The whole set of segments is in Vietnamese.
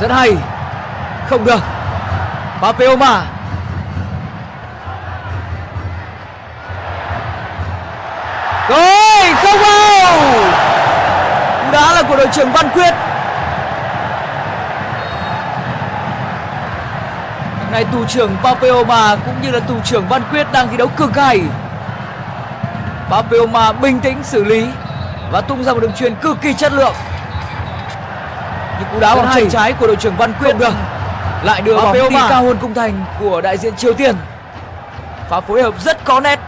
Rất hay. Không được. Papeoma. Rồi, không vào. Cú đá là của đội trưởng Văn Quyết. Này thủ trưởng Papeoma cũng như là thủ trưởng Văn Quyết đang thi đấu cực hay. Papeoma bình tĩnh xử lý và tung ra một đường chuyền cực kỳ chất lượng. Nhưng cú đá bằng chân trái của đội trưởng Văn Quyết được lại đưa bóng đi cao hơn khung thành của đại diện Triều Tiên. Pha phối hợp rất có nét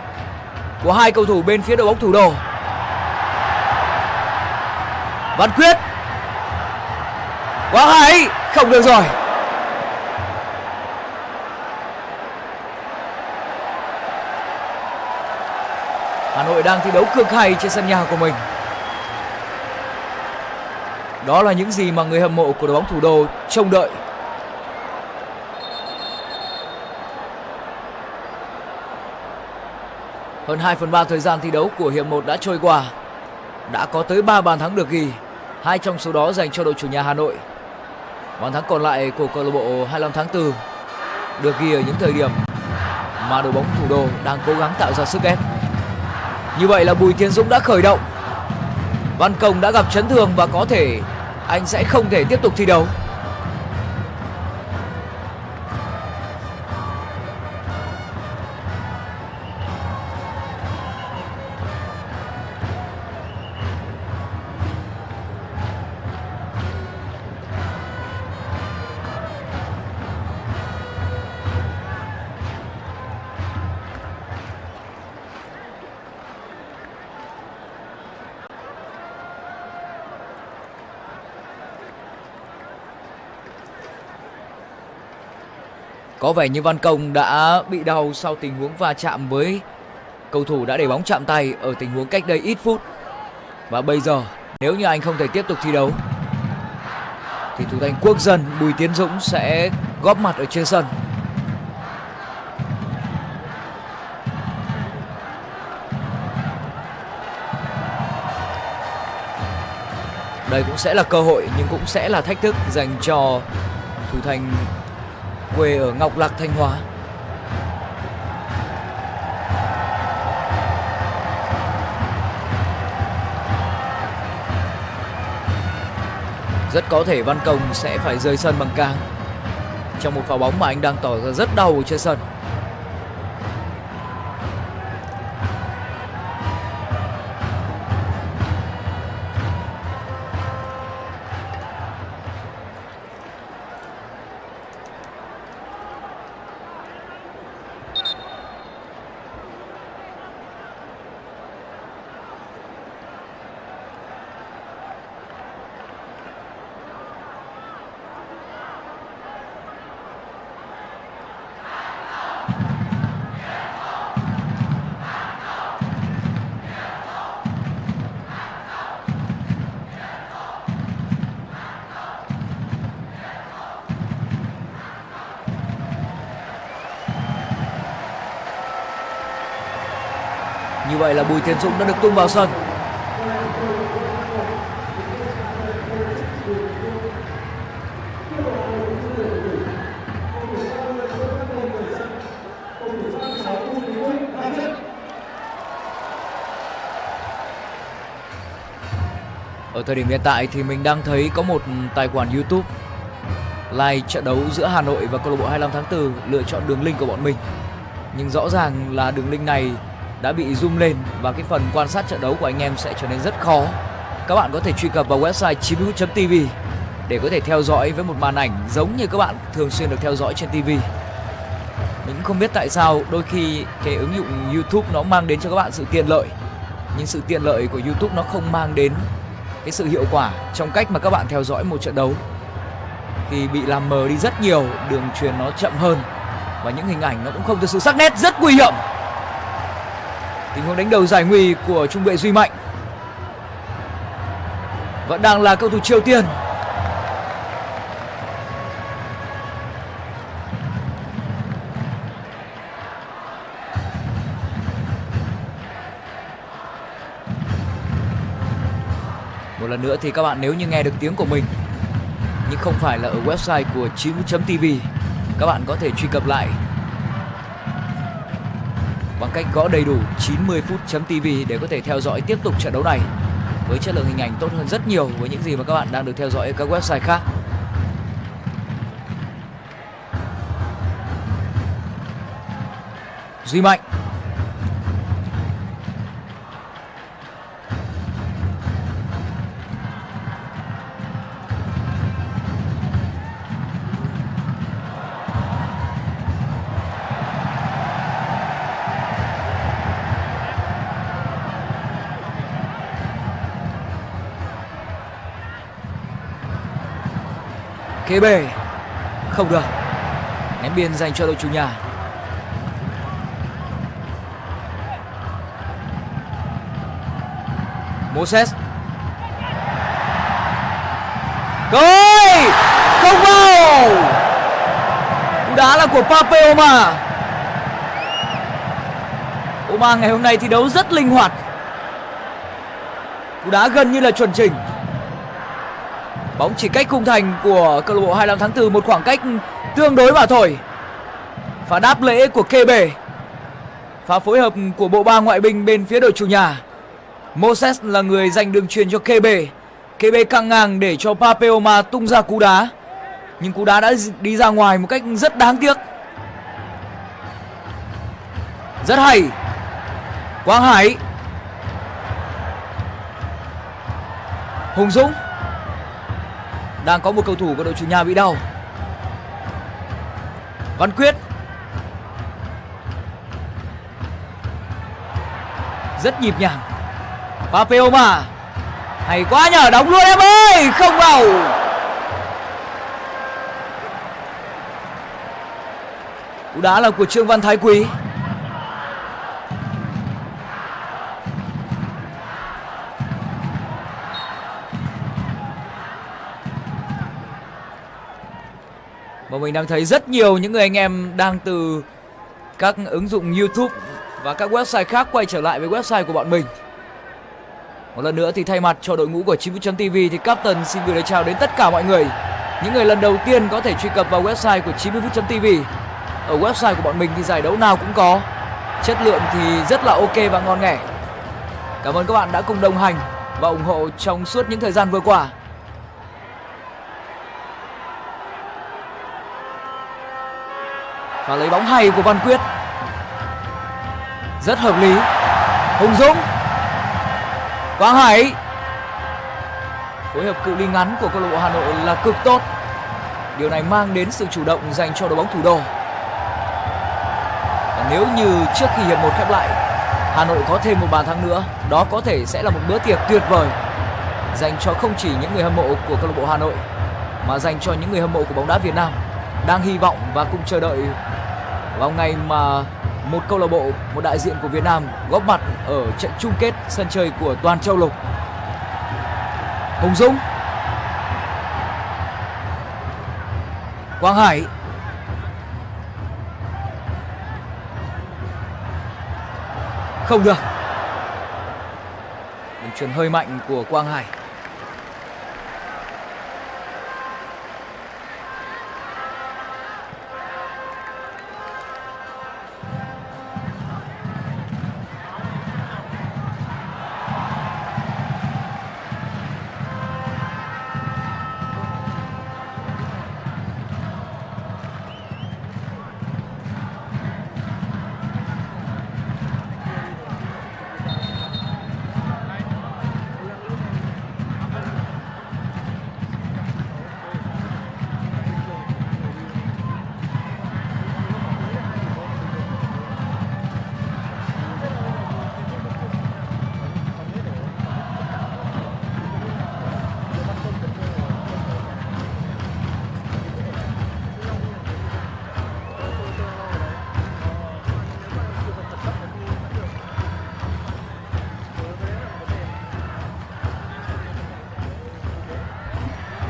của hai cầu thủ bên phía đội bóng thủ đô. Văn Quyết. Quá hay. Không được rồi. Hà Nội đang thi đấu cực hay trên sân nhà của mình. Đó là những gì mà người hâm mộ của đội bóng thủ đô trông đợi. Hơn 2/3 thời gian thi đấu của hiệp 1 đã trôi qua. Đã có tới 3 bàn thắng được ghi, 2 trong số đó dành cho đội chủ nhà Hà Nội. Bàn thắng còn lại của câu lạc bộ 25 tháng 4 được ghi ở những thời điểm mà đội bóng thủ đô đang cố gắng tạo ra sức ép. Như vậy là Bùi Tiến Dũng đã khởi động. Văn Công đã gặp chấn thương và có thể anh sẽ không thể tiếp tục thi đấu. Có vẻ như Văn Công đã bị đau sau tình huống va chạm với cầu thủ đã để bóng chạm tay ở tình huống cách đây ít phút. Và bây giờ nếu như anh không thể tiếp tục thi đấu thì thủ thành quốc dân Bùi Tiến Dũng sẽ góp mặt ở trên sân. Đây cũng sẽ là cơ hội nhưng cũng sẽ là thách thức dành cho thủ thành quê ở Ngọc Lặc, Thanh Hóa. Rất có thể Văn Công sẽ phải rời sân bằng cáng trong một pha bóng mà anh đang tỏ ra rất đau trên sân. Như vậy là Bùi Tiến Dũng đã được tung vào sân. Ở thời điểm hiện tại thì mình đang thấy có một tài khoản YouTube live trận đấu giữa Hà Nội và câu lạc bộ 25 tháng 4 lựa chọn đường link của bọn mình. Nhưng rõ ràng là đường link này đã bị zoom lên và cái phần quan sát trận đấu của anh em sẽ trở nên rất khó. Các bạn có thể truy cập vào website 90phút.tv để có thể theo dõi với một màn ảnh giống như các bạn thường xuyên được theo dõi trên TV. Mình cũng không biết tại sao đôi khi cái ứng dụng YouTube nó mang đến cho các bạn sự tiện lợi, nhưng sự tiện lợi của YouTube nó không mang đến cái sự hiệu quả trong cách mà các bạn theo dõi một trận đấu. Thì bị làm mờ đi rất nhiều, đường truyền nó chậm hơn và những hình ảnh nó cũng không thực sự sắc nét, rất nguy hiểm. Tình huống đánh đầu giải nguy của trung vệ Duy Mạnh. Vẫn đang là cầu thủ Triều Tiên. Một lần nữa thì các bạn nếu như nghe được tiếng của mình nhưng không phải là ở website của 90phút.tv. Các bạn có thể truy cập lại bằng cách gõ đầy đủ 90phút.tv để có thể theo dõi tiếp tục trận đấu này với chất lượng hình ảnh tốt hơn rất nhiều với những gì mà các bạn đang được theo dõi ở các website khác. Duy Mạnh. Kế bề không được, ném biên dành cho đội chủ nhà. Moses, rồi không vào. Cú đá là của Pape Oma. Oma ngày hôm nay thi đấu rất linh hoạt, cú đá gần như là chuẩn chỉnh. Bóng chỉ cách khung thành của câu lạc bộ 25 tháng 4 một khoảng cách tương đối mà thôi. Pha đáp lễ của Kebe, pha phối hợp của bộ ba ngoại binh bên phía đội chủ nhà. Moses là người giành đường chuyền cho Kebe. Kebe căng ngang để cho Pape Oma tung ra cú đá, nhưng cú đá đã đi ra ngoài một cách rất đáng tiếc. Rất hay. Quang Hải, Hùng Dũng. Đang có một cầu thủ của đội chủ nhà bị đau. Văn Quyết, rất nhịp nhàng. Pape Oma, hay quá nhờ, đóng luôn em ơi, không vào. Cú đá là của Trương Văn Thái Quý. Và mình đang thấy rất nhiều những người anh em đang từ các ứng dụng YouTube và các website khác quay trở lại với website của bọn mình. Một lần nữa thì thay mặt cho đội ngũ của 90phút.tv thì Captain xin gửi lời chào đến tất cả mọi người. Những người lần đầu tiên có thể truy cập vào website của 90phút.tv. Ở website của bọn mình thì giải đấu nào cũng có, chất lượng thì rất là ok và ngon nghẻ. Cảm ơn các bạn đã cùng đồng hành và ủng hộ trong suốt những thời gian vừa qua. Và lấy bóng hay của Văn Quyết, rất hợp lý. Hùng Dũng, Quang Hải, phối hợp cự ly ngắn của câu lạc bộ Hà Nội là cực tốt. Điều này mang đến sự chủ động dành cho đội bóng thủ đô. Và nếu như trước khi hiệp 1 khép lại, Hà Nội có thêm một bàn thắng nữa, đó có thể sẽ là một bữa tiệc tuyệt vời dành cho không chỉ những người hâm mộ của câu lạc bộ Hà Nội mà dành cho những người hâm mộ của bóng đá Việt Nam đang hy vọng và cùng chờ đợi vào ngày mà một câu lạc bộ, một đại diện của Việt Nam góp mặt ở trận chung kết sân chơi của toàn châu lục. Hùng Dũng, Quang Hải, không được. Đường chuyền hơi mạnh của Quang Hải.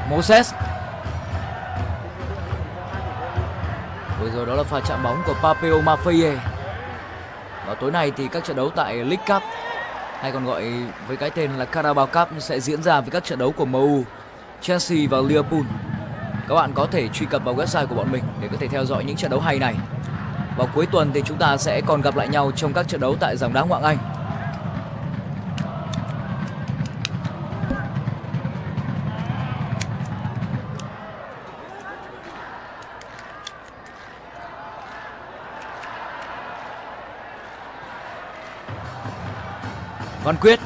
Moses. Vừa rồi đó là pha chạm bóng của Papeo Mafaye. Và tối nay thì các trận đấu tại League Cup, hay còn gọi với cái tên là Carabao Cup, sẽ diễn ra với các trận đấu của MU, Chelsea và Liverpool. các bạn có thể truy cập vào website của bọn mình để có thể theo dõi những trận đấu hay này. Vào cuối tuần thì chúng ta sẽ còn gặp lại nhau trong các trận đấu tại Gióng Đá Ngoại hạng Anh. Văn Quyết.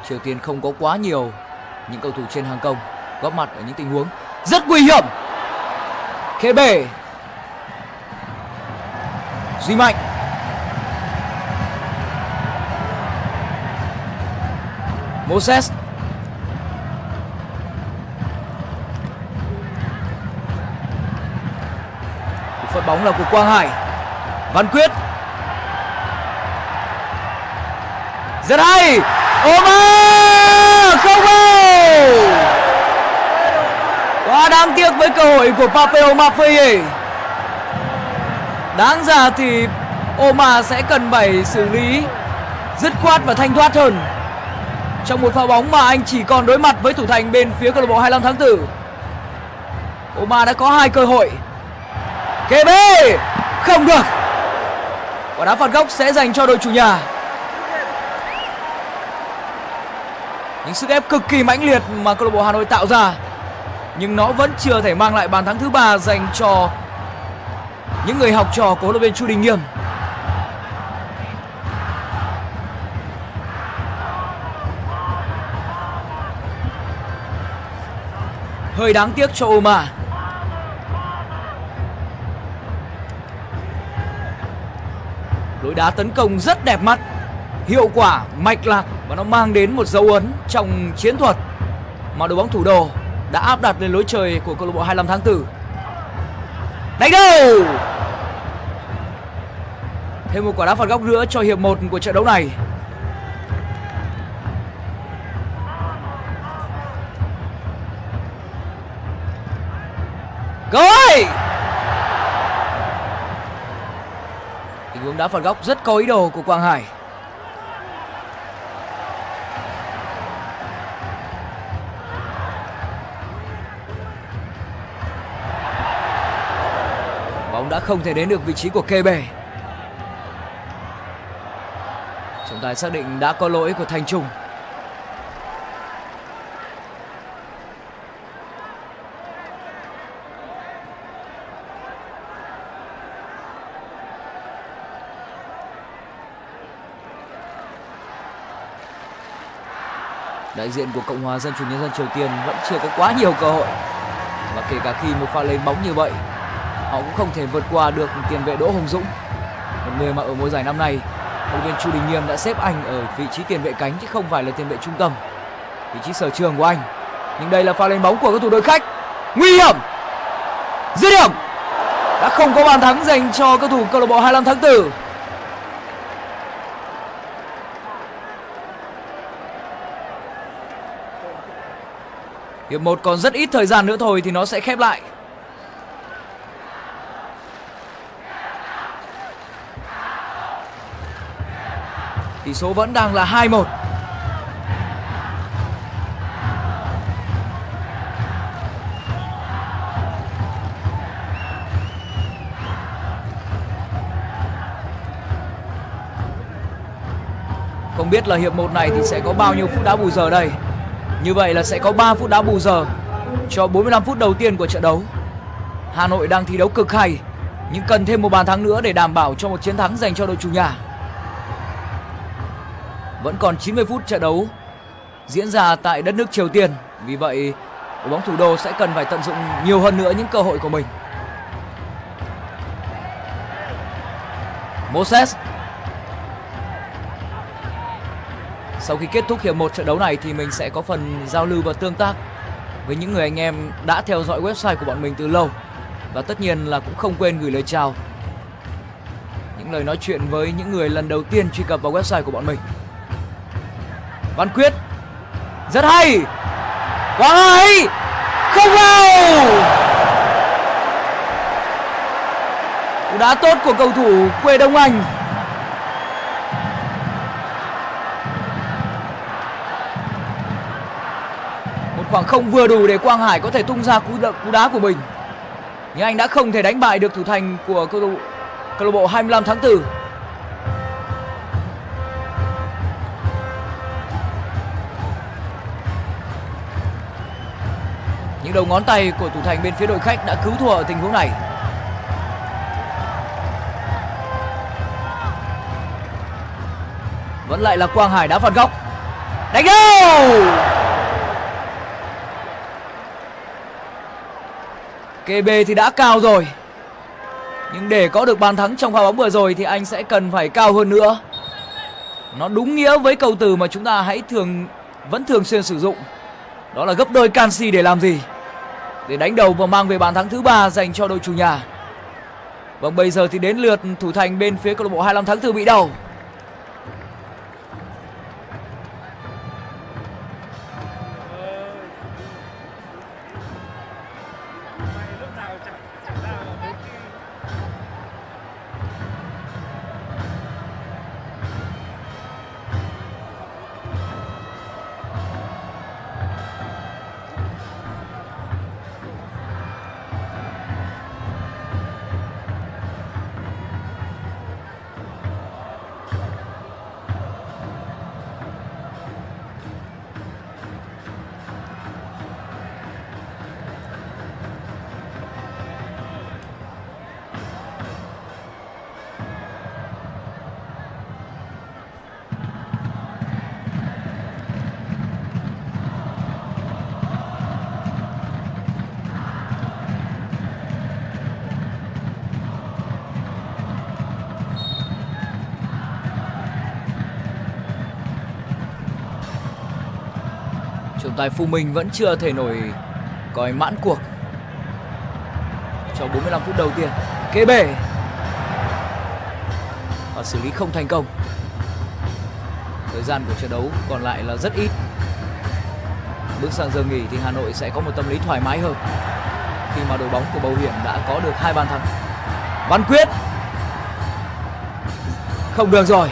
Triều Tiên không có quá nhiều những cầu thủ trên hàng công góp mặt ở những tình huống rất nguy hiểm. KB. Duy Mạnh. Moses. Phất bóng là của Quang Hải. Văn Quyết. Rất hay. Omar không vào. Quá đáng tiếc với cơ hội của Papeo Maffei. Đáng ra thì Omar sẽ cần phải xử lý dứt khoát và thanh thoát hơn trong một pha bóng mà anh chỉ còn đối mặt với thủ thành bên phía câu lạc bộ 25 tháng 4. Omar đã có 2 cơ hội. KB không được. Quả đá phạt góc sẽ dành cho đội chủ nhà. Những sức ép cực kỳ mãnh liệt mà câu lạc bộ Hà Nội tạo ra, nhưng nó vẫn chưa thể mang lại bàn thắng thứ 3 dành cho những người học trò của huấn luyện viên Chu Đình Nghiêm. Hơi đáng tiếc cho Omar. Lối đá tấn công rất đẹp mắt, hiệu quả, mạch lạc và nó mang đến một dấu ấn trong chiến thuật mà đội bóng thủ đô đã áp đặt lên lối chơi của câu lạc bộ 25 tháng 4. Đánh đầu. Thêm một quả đá phạt góc nữa cho hiệp 1 của trận đấu này. Cơ hội. Tình huống đá phạt góc rất có ý đồ của Quang Hải. Bóng đã không thể đến được vị trí của KB. Trọng tài xác định đã có lỗi của Thành Trung. Đại diện của Cộng hòa Dân chủ Nhân dân Triều Tiên vẫn chưa có quá nhiều cơ hội, và kể cả khi một pha lên bóng như vậy, họ cũng không thể vượt qua được tiền vệ Đỗ Hồng Dũng, một người mà ở mùa giải năm nay huấn luyện viên Chu Đình Nghiêm đã xếp anh ở vị trí tiền vệ cánh chứ không phải là tiền vệ trung tâm, vị trí sở trường của anh. Nhưng đây là pha lên bóng của các thủ đội khách, nguy hiểm, dứt điểm, đã không có bàn thắng dành cho cầu thủ câu lạc bộ 25 tháng 4. Hiệp 1 còn rất ít thời gian nữa thôi thì nó sẽ khép lại. Tỷ số vẫn đang là 2-1. Không biết là hiệp 1 này thì sẽ có bao nhiêu phút đá bù giờ đây. Như vậy là sẽ có 3 phút đá bù giờ cho 45 phút đầu tiên của trận đấu. Hà Nội đang thi đấu cực hay, nhưng cần thêm một bàn thắng nữa để đảm bảo cho một chiến thắng dành cho đội chủ nhà. Vẫn còn 90 phút trận đấu diễn ra tại đất nước Triều Tiên. Vì vậy, đội bóng thủ đô sẽ cần phải tận dụng nhiều hơn nữa những cơ hội của mình. Moses. Sau khi kết thúc hiệp 1 trận đấu này thì mình sẽ có phần giao lưu và tương tác với những người anh em đã theo dõi website của bọn mình từ lâu. Và tất nhiên là cũng không quên gửi lời chào, những lời nói chuyện với những người lần đầu tiên truy cập vào website của bọn mình. Văn Quyết. Rất hay. Quá hay. Không vào. Cú đá tốt của cầu thủ quê Đông Anh. khoảng không vừa đủ để Quang Hải có thể tung ra cú đá của mình. Nhưng anh đã không thể đánh bại được thủ thành của câu lạc bộ 25 tháng 4. Những đầu ngón tay của thủ thành bên phía đội khách đã cứu thua ở tình huống này. Vẫn lại là Quang Hải đá phạt góc. Đánh đâu! KB thì đã cao rồi, nhưng để có được bàn thắng trong pha bóng vừa rồi thì anh sẽ cần phải cao hơn nữa. Nó đúng nghĩa với câu từ mà chúng ta vẫn thường xuyên sử dụng, đó là gấp đôi canxi để làm gì? Để đánh đầu và mang về bàn thắng thứ 3 dành cho đội chủ nhà. Vâng, bây giờ thì đến lượt thủ thành bên phía câu lạc bộ 25 tháng 4 bị đầu. Trọng tài Phù Minh vẫn chưa thể nổi còi mãn cuộc cho 45 phút đầu tiên. Kế bể và xử lý không thành công. Thời gian của trận đấu còn lại là rất ít. Bước sang giờ nghỉ thì Hà Nội sẽ có một tâm lý thoải mái hơn khi mà đội bóng của Bầu Hiển đã có được 2 bàn thắng. Văn Quyết không được rồi.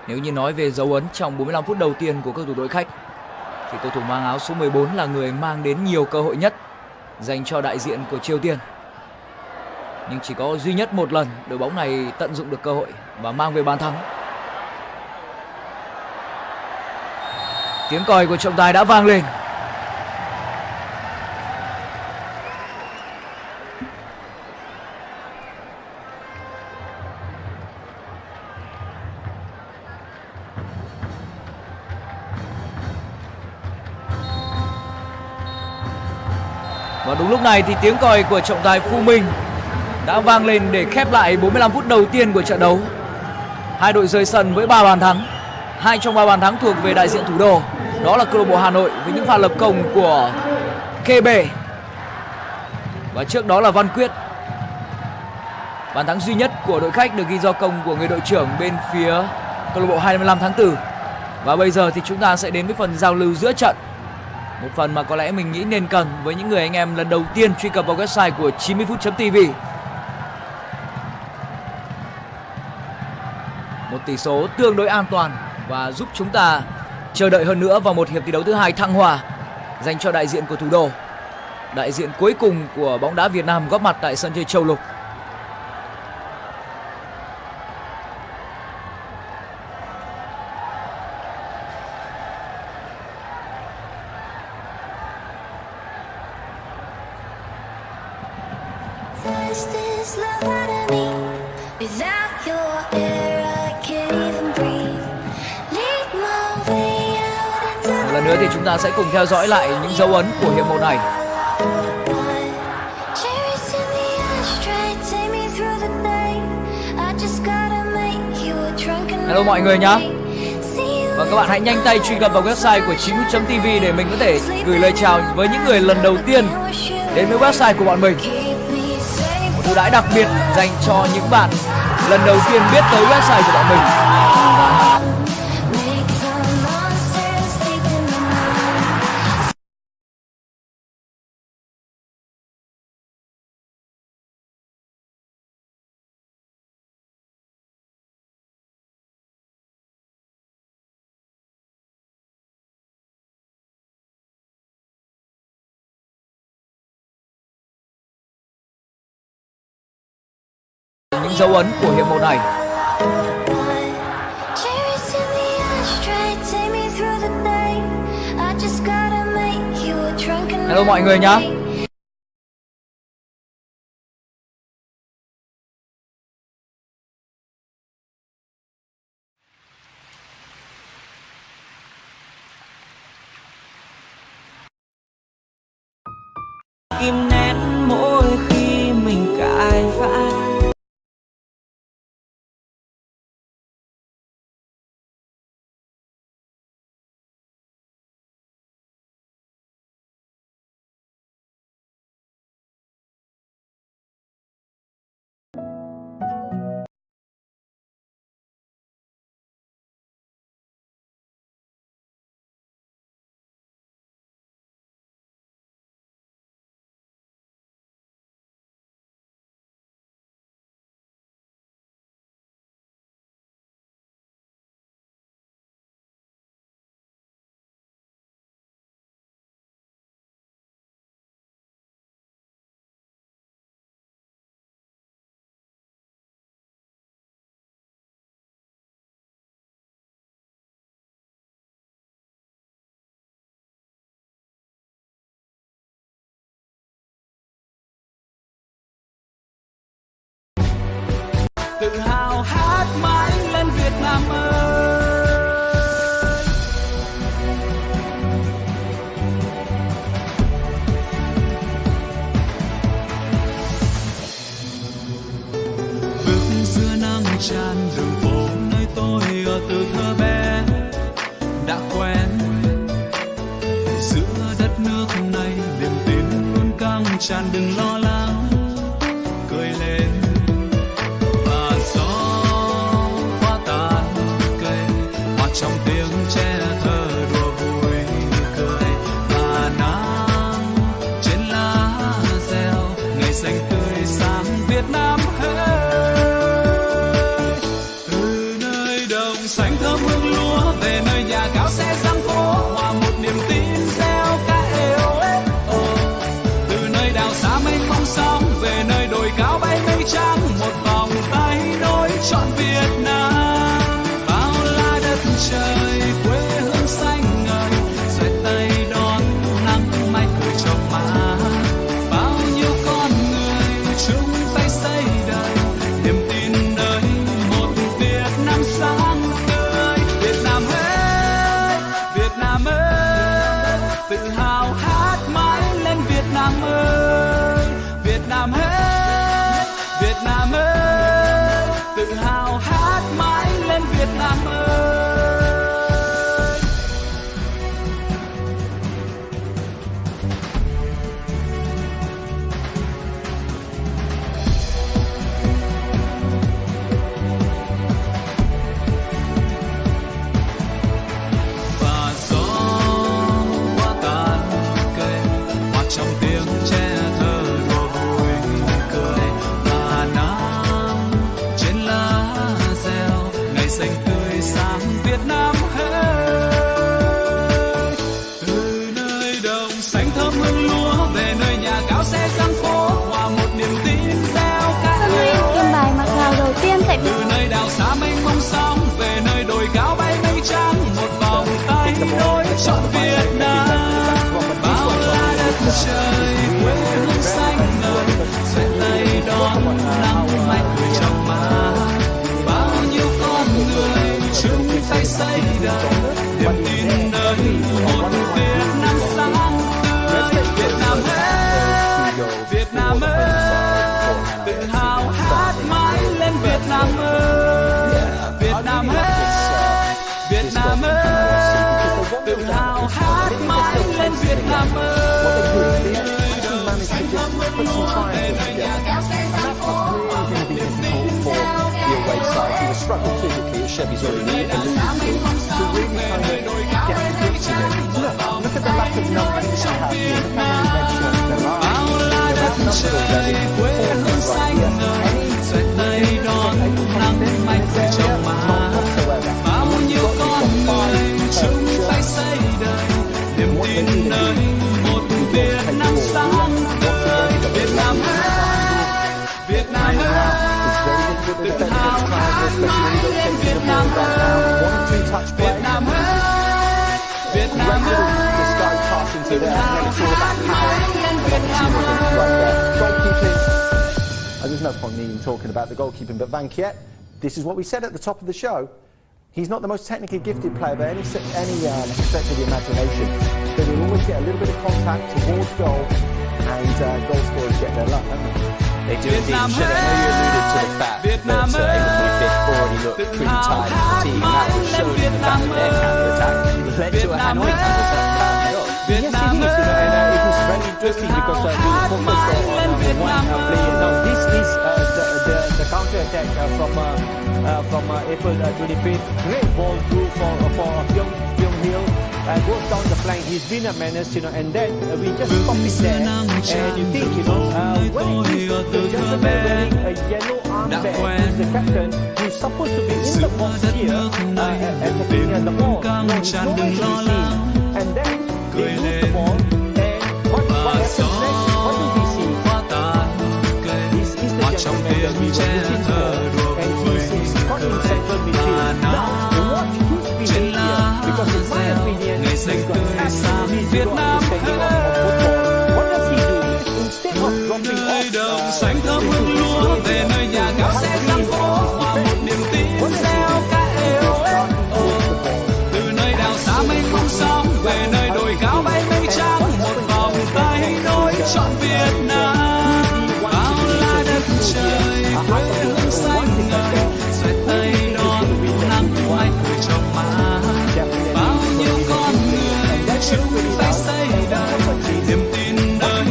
Nếu như nói về dấu ấn trong 45 phút đầu tiên của cầu thủ đội khách thì cầu thủ mang áo số 14 là người mang đến nhiều cơ hội nhất dành cho đại diện của Triều Tiên. Nhưng chỉ có duy nhất một lần đội bóng này tận dụng được cơ hội và mang về bàn thắng. Tiếng còi của trọng tài đã vang lên. Và đúng lúc này thì tiếng còi của trọng tài Phù Minh đã vang lên để khép lại 45 phút đầu tiên của trận đấu. Hai đội rời sân với 3 bàn thắng. 2 trong 3 bàn thắng thuộc về đại diện thủ đô, đó là câu lạc bộ Hà Nội với những pha lập công của KB và trước đó là Văn Quyết. Bàn thắng duy nhất của đội khách được ghi do công của người đội trưởng bên phía câu lạc bộ 25 tháng 4. Và bây giờ thì chúng ta sẽ đến với phần giao lưu giữa trận. Một phần mà có lẽ mình nghĩ nên cần với những người anh em lần đầu tiên truy cập vào website của 90phút.tv. Một tỷ số tương đối an toàn và giúp chúng ta chờ đợi hơn nữa vào một hiệp thi đấu thứ hai thăng hoa dành cho đại diện của thủ đô, đại diện cuối cùng của bóng đá Việt Nam góp mặt tại sân chơi Châu Lục. Lần nữa thì chúng ta sẽ cùng theo dõi lại những dấu ấn của hiệp 1 này. Hello mọi người nhá. Và các bạn hãy nhanh tay truy cập vào website của 90phút.tv để mình có thể gửi lời chào với những người lần đầu tiên đến với website của bọn mình. Một ưu đãi đặc biệt dành cho những bạn lần đầu tiên biết tới website của bọn mình. những dấu ấn của hiệp một này. Hello mọi người nhá. Im nét mỗi khi mình cãi vã. Tự hào hát mãi lên Việt Nam ơi. Bước giữa nắng tràn đường phố nơi tôi ở từ thơ bé đã quen. Giữa đất nước này niềm tin luôn căng tràn, đừng lo lắng, cười lên. Trong tiếng tre thơ đùa vui cười và nắng trên lá reo, ngày xanh tươi sáng Việt Nam ơi. Từ nơi đồng xanh thơm hương lúa về nơi nhà cao xe giang phố, hòa một niềm tin reo ca êu ếch. Từ nơi đảo xa mênh mông sóng về nơi đồi cao bay mây trắng, một vòng tay nối trọn Việt Nam. Trời quê hương xanh ngời, xoay tay đón nắng mai cười trong má. Bao nhiêu con người chung tay xây đời, niềm tin nơi một Việt Nam sáng tươi. Việt Nam ơi, Việt Nam ơi, tự hào hát mãi lên Việt Nam ơi. Việt Nam ơi, Việt Nam ơi, tự hào hát mãi lên Việt Nam ơi. Từ nơi đảo xa mênh mông sóng về nơi đồi cao bay mây trắng, một vòng tay nối trọn Việt Nam. Bao la đất trời quê hương xanh ngời, xoay tay đón nắng mai cười trong má. Bao nhiêu con người chung tay xây đời, niềm tin nơi một Việt Nam sáng tươi. Việt Nam ơi, Việt Nam ơi, tự hào hát mãi lên Việt Nam ơi. Việt Nam ơi, Việt Nam ơi, tự hào hát mãi lên Việt Nam ơi. Struggle physically at Chevy's already to really kind of get to grips with it. Look at the lack of numbers they have here. Look how many red shirts there are. That's number already. Xoay tay đón nắng mai cười trong má. Bao nhiêu con người chung tay xây đời, niềm tin nơi một Việt Nam sáng tươi. Việt Nam ơi, Việt Nam ơi, Nam ơi, 1-2 touch play. Việt Nam ơi, Việt Nam Great ơi. little disco pass into there, and then it's all about power and opportunity right there. Goalkeeping. There's no point me even talking about the goalkeeping, but Van Kiet, this is what we said at the top of the show. He's not the most technically gifted player by any stretch of the imagination, but he'll always get a little bit of contact towards goal, and goal scorers get their luck, don't they? They do indeed. Michelle, I know you alluded to the fact that Everton Fifth already looked pretty tired and fatigued, and that was shown in the fact that their counter-attack led to a Hanoi counter-attack. Yes, it is, and it is very interesting because we focus on one player. Now, this is the counter-attack from April 25th. Great ball through for Pyong Hill. Goes down the flank. He's been a menace, and then we just stop it there. And you think, when the gentleman wearing a yellow armband is the captain, he's supposed to be in the box here and looking at the ball. No, he's nowhere to be seen. And then they lose the ball. And what happens next? What do we see? This is the gentleman that we were looking for, and he's caught in central midfield. Now, watch who's being here, because in my opinion, he's got absolutely zero understanding of football. What does he do? Instead of dropping off, Xanh thơm hương lúa về nơi nhà cao xe sang phố, hòa một niềm tin reo ca êu ếch. Từ nơi đảo xa mênh mông sóng về nơi đồi cao bay mây trắng, một vòng tay nối trọn Việt Nam. Bao la đất trời quê hương xanh ngời, xoay tay đón nắng mai cười trong má. Bao nhiêu con người chung tay xây đời, niềm tin đời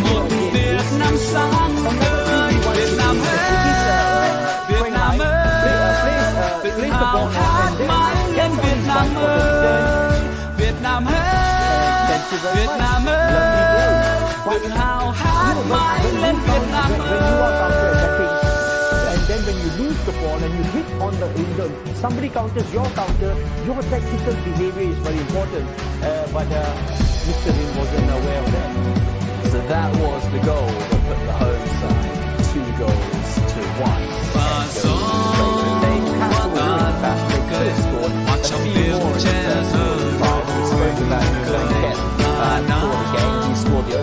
một Việt Nam sáng ngời. Việt Nam ơi, Việt Nam ơi, tự hào hát mãi lên Việt Nam ơi. Việt Nam ơi, Việt Nam ơi, tự hào hát mãi lên Việt Nam ơi. and then when you lose the ball and you hit on somebody counters your counter, your tactical behavior is very important. But Mr. Rin wasn't aware of that. So that was the goal that put the home side 2 goals to 1. Và gió qua tàn cây, hoa trong tiếng che thơ rồi cười và nắng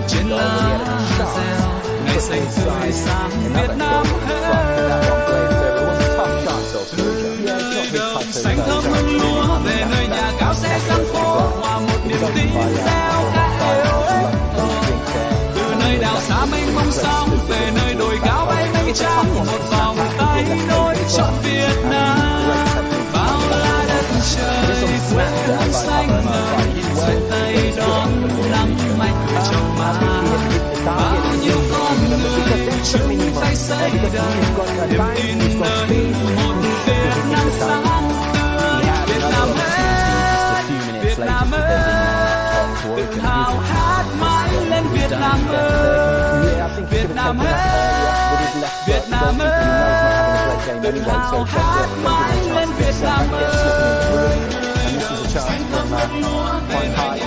trên lá reo ngày xanh tươi sáng Việt Nam ơi. Xanh thơm hương lúa về nơi nhà cao xe sang phố, hòa một niềm tin reo ca êu ếch. Từ nơi đảo xa mênh mông sóng về nơi đồi cao bay mây trắng, một vòng tay nối trọn Việt Nam. Bao la đất trời quê hương xanh ngời, xoay tay đón nắng mai cười trong má. Bao nhiêu con người chung tay xây đời, niềm tin đời một Việt Nam sáng tươi. Việt Nam ơi, Việt Nam ơi, tự hào hát mãi lên Việt Nam ơi. Việt Nam ơi, Việt Nam ơi, tự hào hát mãi lên Việt Nam ơi. Chance from Point High.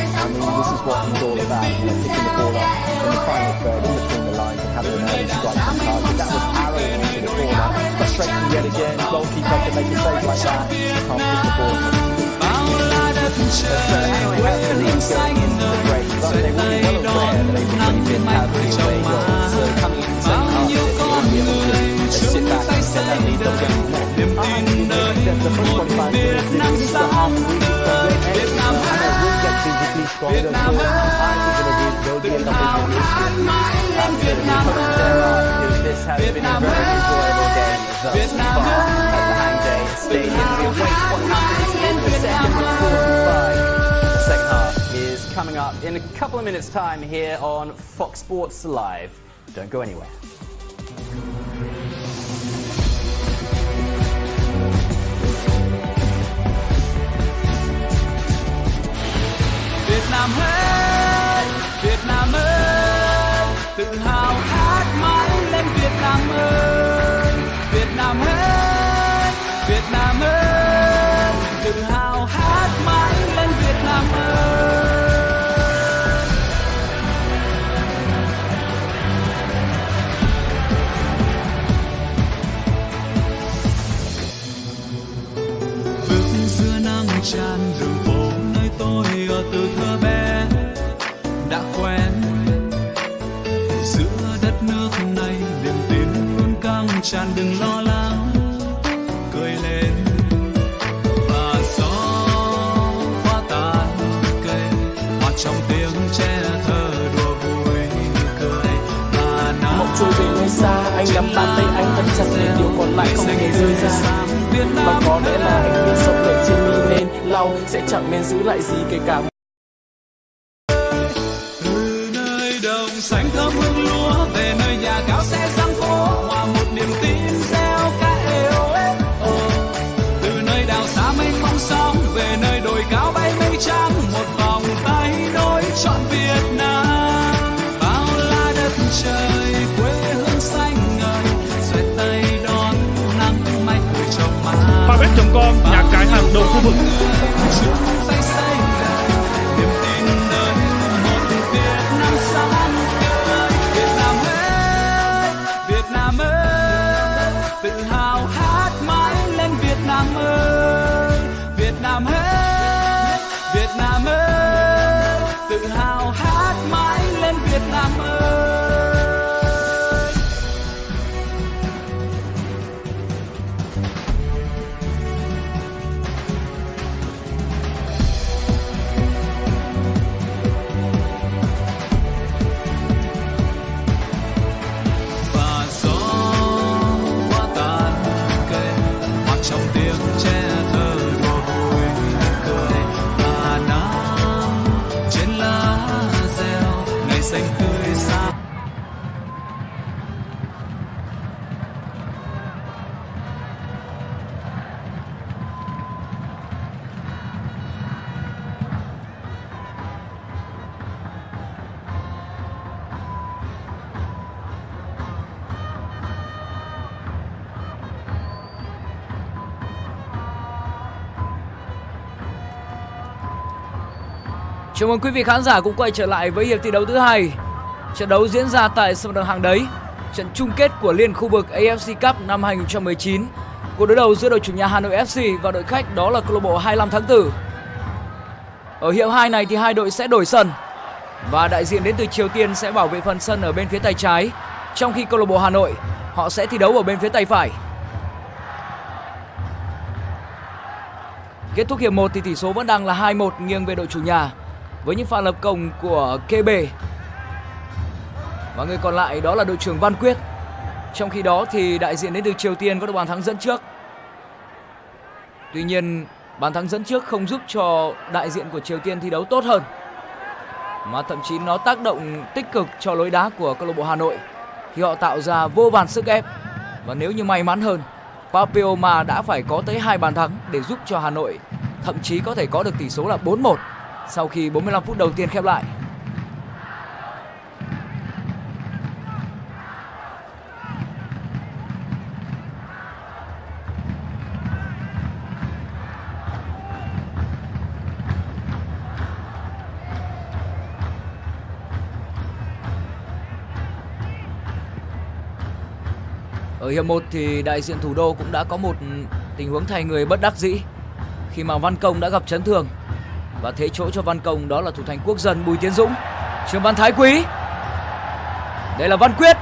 I mean, this is what he's all about, picking the ball up in the final third, in between the lines, and having an early strike on target. That was arrowing into the corner. Frustrating yet again, goalkeeper can make a save like that, can't pick the ball. Bao la đất trời quê hương xanh ngời, xoay tay đón nắng mai cười trong má. Bao nhiêu con người chung tay xây đời, niềm tin đời một Việt Nam sáng tươi. Việt Nam ơi, Việt Nam ơi, tự hào hát mãi lên Việt Nam ơi. Việt Nam ơi, Việt Nam ơi, tự hào hát mãi lên Việt Nam ơi. The second half is coming up in a couple of minutes' time here on Fox Sports Live. Don't go anywhere. Việt Nam ơi, Việt Nam ơi, tự hào hát mãi lên Việt Nam ơi. Việt Nam ơi, Việt Nam ơi, tự hào hát mãi lên Việt Nam ơi. tràn đừng lo lắng, cười lên và gió hoa tàn cây, hoa trong tiếng tre thơ đùa vui cười và nắng mộng trôi về nơi xa, anh nắm bàn tay anh thật chặt để điều còn lại không hề rơi ra. Và có lẽ là anh biết sốc lệ trên mi nên lau sẽ chẳng nên giữ lại gì kể cả từ nơi đồng xanh thơm hương lúa về nơi nhà cao xe sang phố, hòa một niềm tin gieo ca êu ếch. Từ nơi đảo xa mênh mông sóng về nơi đồi cao bay mây trắng, một vòng tay nối trọn Việt Nam. Bao la đất trời quê hương xanh ngời, xoay tay đón nắng mai cười trong má. Phabet.com, nhà cái hàng đầu khu vực. Chung tay xây dựng niềm tin nơi một Việt Nam sáng tươi. Việt Nam ơi, Việt Nam ơi, tự hào hát mãi lên Việt Nam ơi. Việt Nam ơi, Việt Nam ơi, tự hào hát mãi lên Việt Nam ơi. Và gió hoa tàn cây, hoa trong tiếng tre thơ đùa vui cười và nắng trên lá reo ngày xanh tươi sáng. Chào mừng quý vị khán giả cũng quay trở lại với hiệp thi đấu thứ hai. Trận đấu diễn ra tại sân vận động Hàng Đấy, trận chung kết của Liên khu vực AFC Cup năm 2019. Cuộc đối đầu giữa đội chủ nhà Hà Nội FC và đội khách đó là câu lạc bộ 25 tháng 4. Ở hiệp 2 này thì hai đội sẽ đổi sân và đại diện đến từ Triều Tiên sẽ bảo vệ phần sân ở bên phía tay trái, trong khi câu lạc bộ Hà Nội họ sẽ thi đấu ở bên phía tay phải. Kết thúc hiệp 1 thì tỷ số vẫn đang là 2-1 nghiêng về đội chủ nhà với những pha lập công của KB. Và người còn lại đó là đội trưởng Văn Quyết. Trong khi đó thì đại diện đến từ Triều Tiên có được bàn thắng dẫn trước. Tuy nhiên bàn thắng dẫn trước không giúp cho đại diện của Triều Tiên thi đấu tốt hơn, mà thậm chí nó tác động tích cực cho lối đá của câu lạc bộ Hà Nội khi họ tạo ra vô vàn sức ép. Và nếu như may mắn hơn, Papeoma đã phải có tới 2 bàn thắng để giúp cho Hà Nội thậm chí có thể có được tỷ số là 4-1 sau khi 45 phút đầu tiên khép lại. Ở hiệp 1 thì đại diện thủ đô cũng đã có một tình huống thay người bất đắc dĩ khi mà Văn Công đã gặp chấn thương và thế chỗ cho Văn Công đó là thủ thành quốc dân Bùi Tiến Dũng. Trương Văn Thái Quý, đây là Văn Quyết.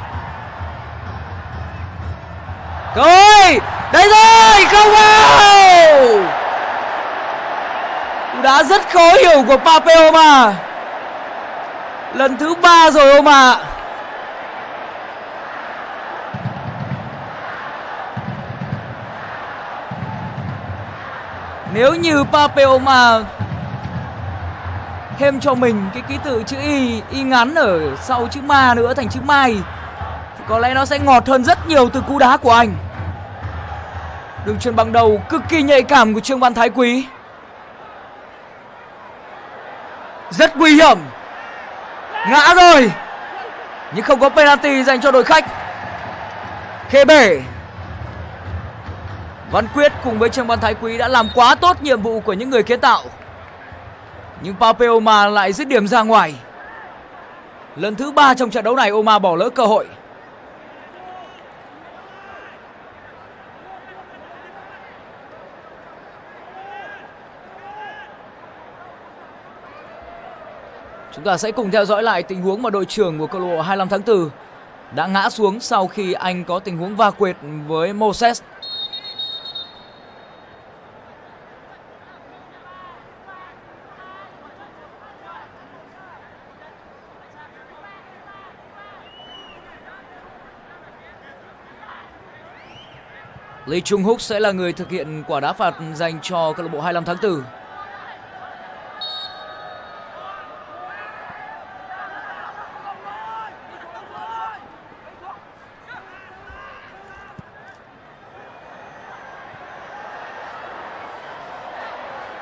Rồi, đây rồi, không vào. Cú đá rất khó hiểu của Papeoma. Lần thứ 3 rồi ông ạ. Nếu như Papeoma thêm cho mình cái ký tự chữ Y ngắn ở sau chữ Ma nữa thành chữ Mai thì có lẽ nó sẽ ngọt hơn rất nhiều từ cú đá của anh. Đường chuyền bằng đầu cực kỳ nhạy cảm của Trương Văn Thái Quý. Rất nguy hiểm. Ngã rồi. Nhưng không có penalty dành cho đội khách. Khê bể. Văn Quyết cùng với Trương Văn Thái Quý đã làm quá tốt nhiệm vụ của những người kiến tạo. Nhưng Papeoma lại dứt điểm ra ngoài. Lần thứ 3 trong trận đấu này Oma bỏ lỡ cơ hội. Chúng ta sẽ cùng theo dõi lại tình huống mà đội trưởng của câu lạc bộ 25 tháng 4 đã ngã xuống sau khi anh có tình huống va quệt với Moses. Lee Chung Hook sẽ là người thực hiện quả đá phạt dành cho câu lạc bộ 25 tháng 4.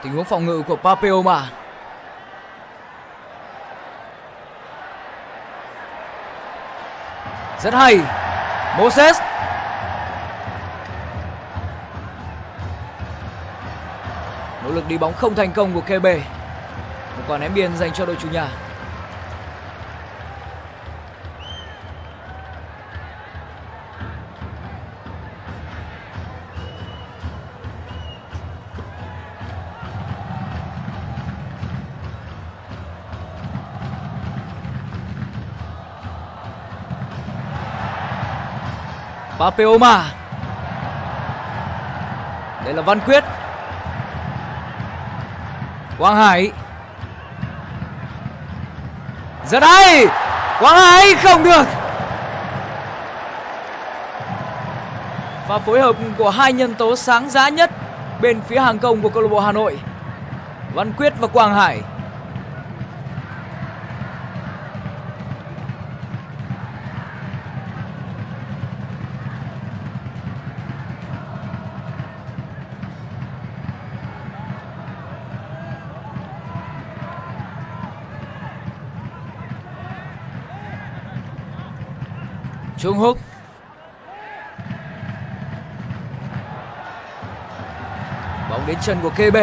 Tình huống phòng ngự của Papeoma. Rất hay. Moses. Nỗ lực đi bóng không thành công của KB. Một quả ném biên dành cho đội chủ nhà. Papeoma. Đây là Văn Quyết. Quang Hải. Rất hay. Quang Hải không được. Và phối hợp của hai nhân tố sáng giá nhất bên phía hàng công của câu lạc bộ Hà Nội, Văn Quyết và Quang Hải. Chung Hook. Bóng đến chân của KB.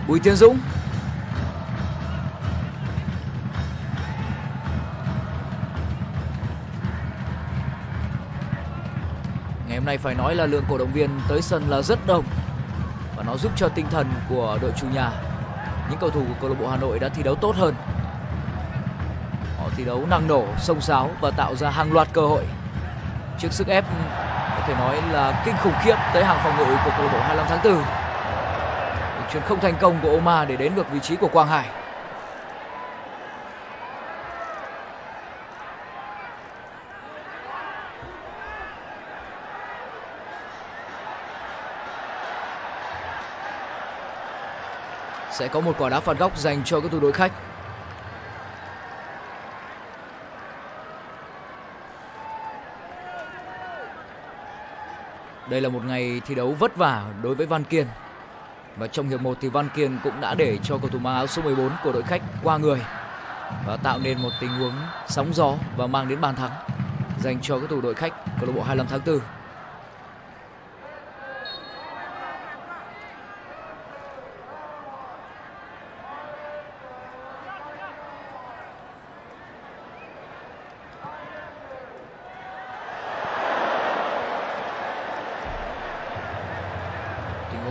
Bùi Tiến Dũng. Ngày hôm nay phải nói là lượng cổ động viên tới sân là rất đông và nó giúp cho tinh thần của đội chủ nhà. Những cầu thủ của câu lạc bộ Hà Nội đã thi đấu tốt hơn. Họ thi đấu năng nổ, xông xáo và tạo ra hàng loạt cơ hội trước sức ép có thể nói là kinh khủng khiếp tới hàng phòng ngự của câu lạc bộ 25 tháng 4. Chuyền không thành công của Omar để đến được vị trí của Quang Hải. Sẽ có một quả đá phạt góc dành cho các thủ đội khách. Đây là một ngày thi đấu vất vả đối với Văn Kiên. Và trong hiệp 1 thì Văn Kiên cũng đã để cho cầu thủ mang áo số 14 của đội khách qua người và tạo nên một tình huống sóng gió và mang đến bàn thắng dành cho các thủ đội khách câu lạc bộ 25 tháng 4.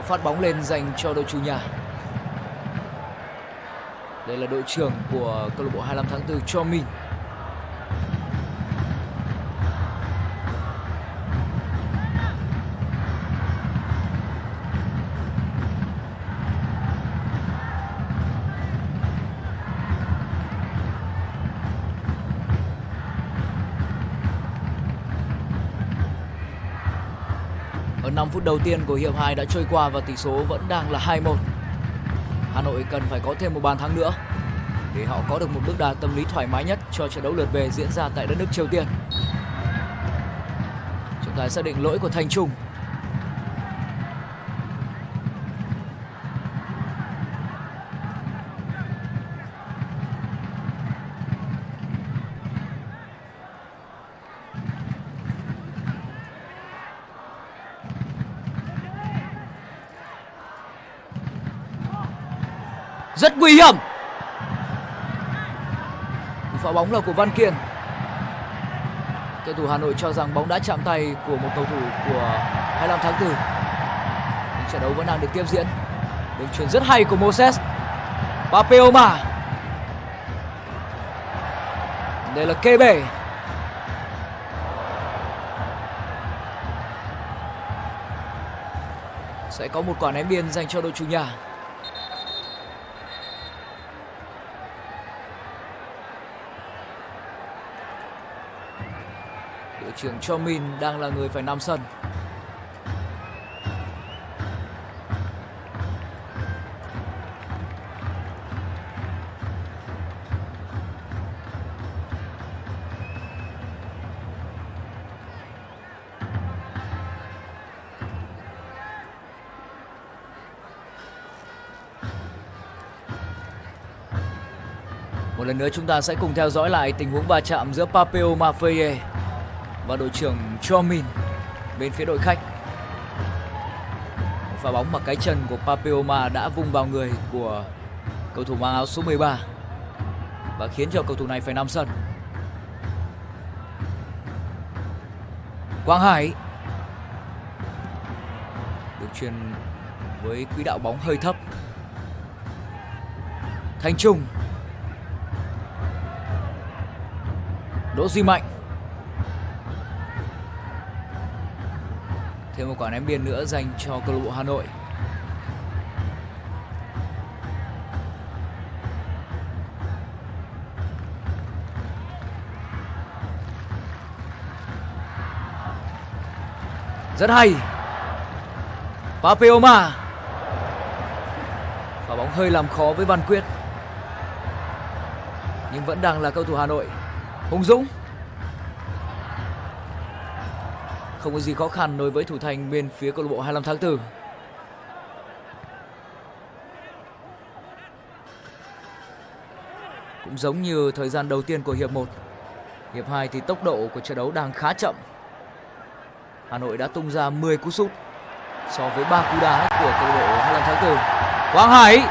Phát bóng lên dành cho đội chủ nhà. Đây là đội trưởng của câu lạc bộ 25 tháng 4 Cho Min. Ở 5 phút đầu tiên của hiệp 2 đã trôi qua và tỷ số vẫn đang là 2-1. Hà Nội cần phải có thêm một bàn thắng nữa để họ có được một bước đà tâm lý thoải mái nhất cho trận đấu lượt về diễn ra tại đất nước Triều Tiên. Trọng tài xác định lỗi của Thành Trung. Rất nguy hiểm. Pha bóng là của Văn Kiên. Cầu thủ Hà Nội cho rằng bóng đã chạm tay của một cầu thủ của 25 tháng 4. Nhưng trận đấu vẫn đang được tiếp diễn. Đường chuyền rất hay của Moses. Papeoma. Đây là Kebe. Sẽ có một quả ném biên dành cho đội chủ nhà. Đội trưởng Cho Min đang là người phải nằm sân. Một lần nữa chúng ta sẽ cùng theo dõi lại tình huống va chạm giữa Papeo Mafeye và đội trưởng Cho Min bên phía đội khách. Một pha bóng mà cái chân của Papeoma đã vung vào người của cầu thủ mang áo số 13 và khiến cho cầu thủ này phải nằm sân. Quang Hải được chuyền với quỹ đạo bóng hơi thấp. Thành Trung. Đỗ Duy Mạnh. Thêm một quả ném biên nữa dành cho câu lạc bộ Hà Nội. Rất hay. Papeoma. Và bóng hơi làm khó với Văn Quyết. Nhưng vẫn đang là cầu thủ Hà Nội. Hùng Dũng. Không có gì khó khăn đối với thủ thành bên phía câu lạc bộ 25 tháng 4. Cũng giống như thời gian đầu tiên của hiệp 1. Hiệp 2 thì tốc độ của trận đấu đang khá chậm. Hà Nội đã tung ra 10 cú sút so với 3 cú đá của câu lạc bộ 25 tháng 4. Quang Hải.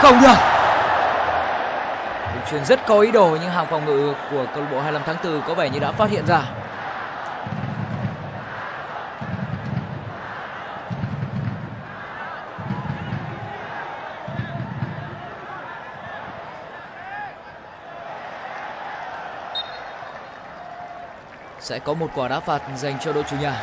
Không được. Đường chuyền rất có ý đồ nhưng hàng phòng ngự của câu lạc bộ 25 tháng 4 có vẻ như đã phát hiện ra. Sẽ có một quả đá phạt dành cho đội chủ nhà.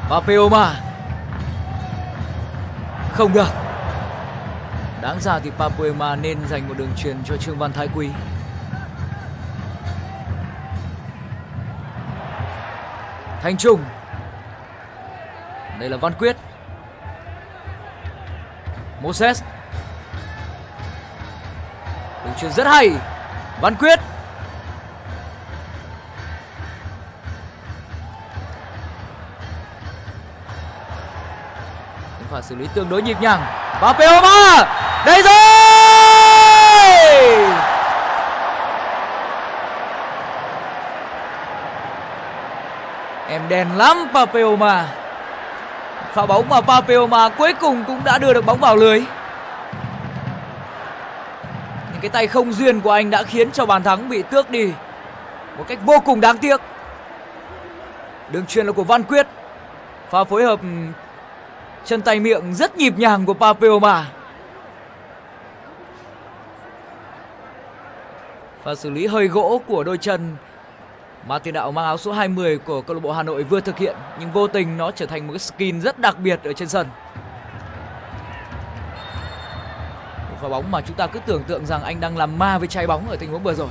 Papeoma. Không được. Đáng ra thì Papeoma nên dành một đường chuyền cho Trương Văn Thái Quý. Thành Trung. Đây là Văn Quyết. Moses. Đường chuyền rất hay. Văn Quyết. Và xử lý tương đối nhịp nhàng. Papeoma. Đây rồi. Em đèn lắm Papeoma. Pha bóng mà Papeoma cuối cùng cũng đã đưa được bóng vào lưới. Nhưng cái tay không duyên của anh đã khiến cho bàn thắng bị tước đi một cách vô cùng đáng tiếc. Đường chuyền là của Văn Quyết. Pha phối hợp chân tay miệng rất nhịp nhàng của Papeoma. Và xử lý hơi gỗ của đôi chân mà tiền đạo mang áo số 20 của câu lạc bộ Hà Nội vừa thực hiện, nhưng vô tình nó trở thành một cái skin rất đặc biệt ở trên sân. Một pha bóng mà chúng ta cứ tưởng tượng rằng anh đang làm ma với trái bóng ở tình huống vừa rồi.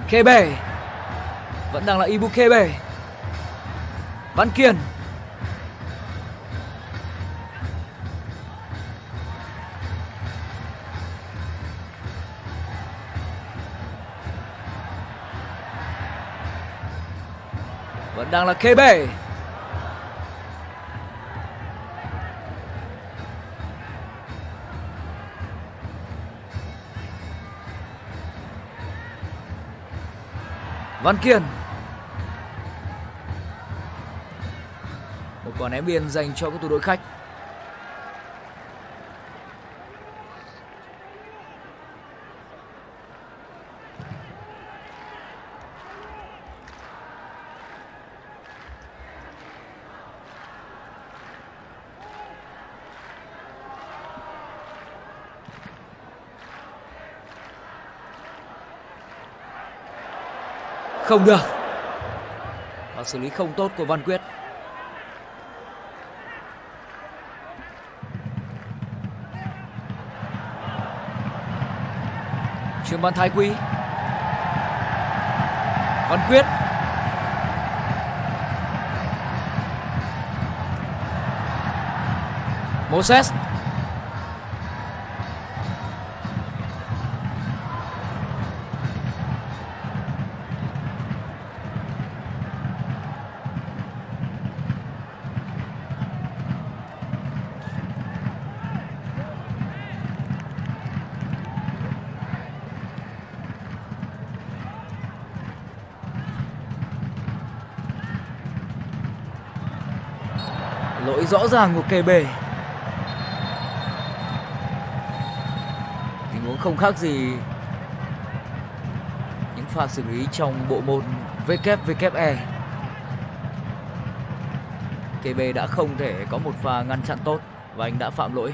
Kebe. Vẫn đang là Ibukebe. Văn Kiên. Vẫn đang là KB. Văn Kiên. Một quả ném biên dành cho các thủ đội khách. Không được. Và xử lý không tốt của Văn Quyết. Trường Văn Thái Quý. Văn Quyết. Moses. Lỗi rõ ràng của KB. Tình huống không khác gì những pha xử lý trong bộ môn WWE. KB đã không thể có một pha ngăn chặn tốt và anh đã phạm lỗi.